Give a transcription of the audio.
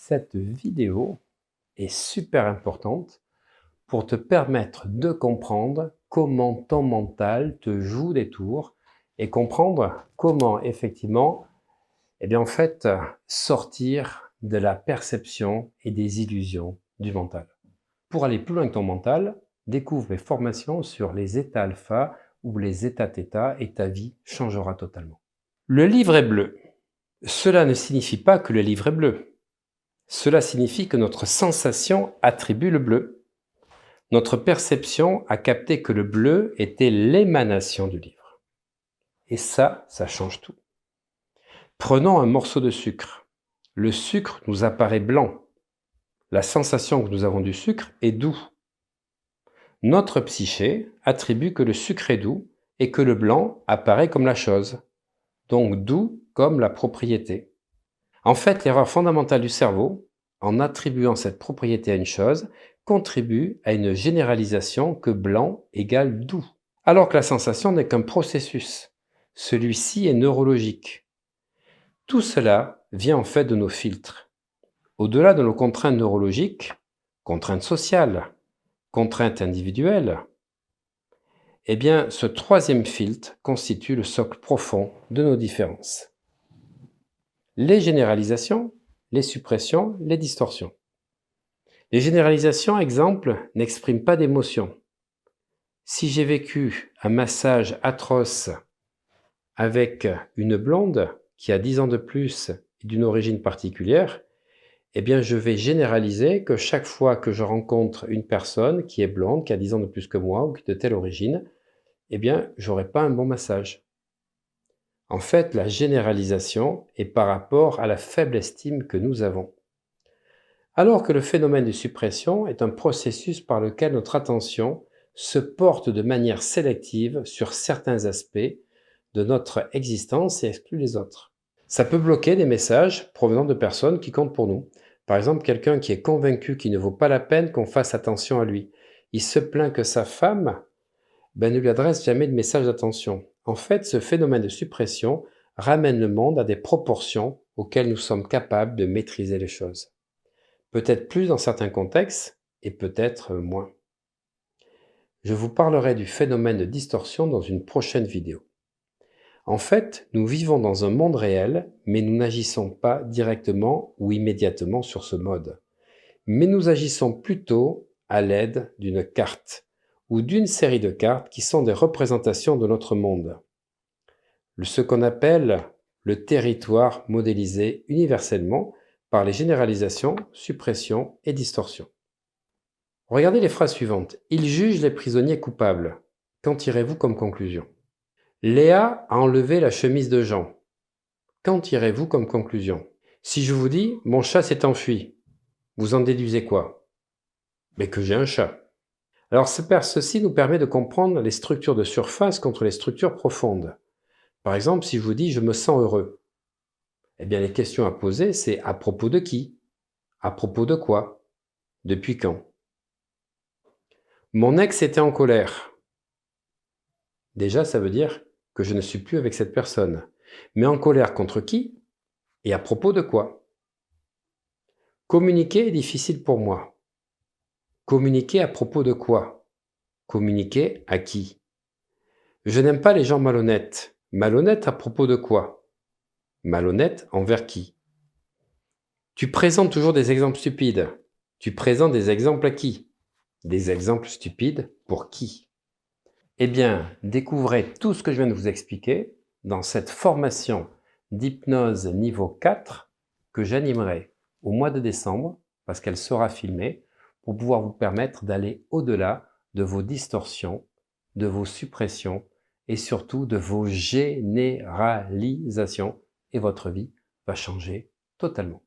Cette vidéo est super importante pour te permettre de comprendre comment ton mental te joue des tours et comprendre comment effectivement, sortir de la perception et des illusions du mental. Pour aller plus loin que ton mental, découvre mes formations sur les états alpha ou les états θ et ta vie changera totalement. Le livre est bleu. Cela ne signifie pas que le livre est bleu. Cela signifie que notre sensation attribue le bleu. Notre perception a capté que le bleu était l'émanation du livre. Et ça change tout. Prenons un morceau de sucre. Le sucre nous apparaît blanc. La sensation que nous avons du sucre est doux. Notre psyché attribue que le sucre est doux et que le blanc apparaît comme la chose, donc doux comme la propriété. En fait, l'erreur fondamentale du cerveau, en attribuant cette propriété à une chose, contribue à une généralisation que blanc égale doux, alors que la sensation n'est qu'un processus. Celui-ci est neurologique. Tout cela vient en fait de nos filtres. Au-delà de nos contraintes neurologiques, contraintes sociales, contraintes individuelles, ce troisième filtre constitue le socle profond de nos différences. Les généralisations, les suppressions, les distorsions. Les généralisations, exemple, n'expriment pas d'émotion. Si j'ai vécu un massage atroce avec une blonde qui a 10 ans de plus et d'une origine particulière, je vais généraliser que chaque fois que je rencontre une personne qui est blonde, qui a 10 ans de plus que moi ou de telle origine, j'aurai pas un bon massage. En fait, la généralisation est par rapport à la faible estime que nous avons. Alors que le phénomène de suppression est un processus par lequel notre attention se porte de manière sélective sur certains aspects de notre existence et exclut les autres. Ça peut bloquer des messages provenant de personnes qui comptent pour nous. Par exemple, quelqu'un qui est convaincu qu'il ne vaut pas la peine qu'on fasse attention à lui. Il se plaint que sa femme ne lui adresse jamais de message d'attention. En fait, ce phénomène de suppression ramène le monde à des proportions auxquelles nous sommes capables de maîtriser les choses. Peut-être plus dans certains contextes et peut-être moins. Je vous parlerai du phénomène de distorsion dans une prochaine vidéo. En fait, nous vivons dans un monde réel, mais nous n'agissons pas directement ou immédiatement sur ce mode. Mais nous agissons plutôt à l'aide d'une carte ou d'une série de cartes qui sont des représentations de notre monde. Ce qu'on appelle le territoire modélisé universellement par les généralisations, suppressions et distorsions. Regardez les phrases suivantes. Il juge les prisonniers coupables. Qu'en tirez-vous comme conclusion? Léa a enlevé la chemise de Jean. Qu'en tirez-vous comme conclusion? Si je vous dis « mon chat s'est enfui », vous en déduisez quoi? Mais que j'ai un chat. Alors ceci nous permet de comprendre les structures de surface contre les structures profondes. Par exemple, si je vous dis « je me sens heureux », les questions à poser, c'est à propos de qui? À propos de quoi? Depuis quand? Mon ex était en colère. Déjà, ça veut dire que je ne suis plus avec cette personne. Mais en colère contre qui? Et à propos de quoi? Communiquer est difficile pour moi. Communiquer à propos de quoi? Communiquer à qui? Je n'aime pas les gens malhonnêtes. Malhonnête à propos de quoi? Malhonnête envers qui? Tu présentes toujours des exemples stupides. Tu présentes des exemples à qui? Des exemples stupides pour qui? Découvrez tout ce que je viens de vous expliquer dans cette formation d'hypnose niveau 4 que j'animerai au mois de décembre, parce qu'elle sera filmée, pour pouvoir vous permettre d'aller au-delà de vos distorsions, de vos suppressions et surtout de vos généralisations. Et votre vie va changer totalement.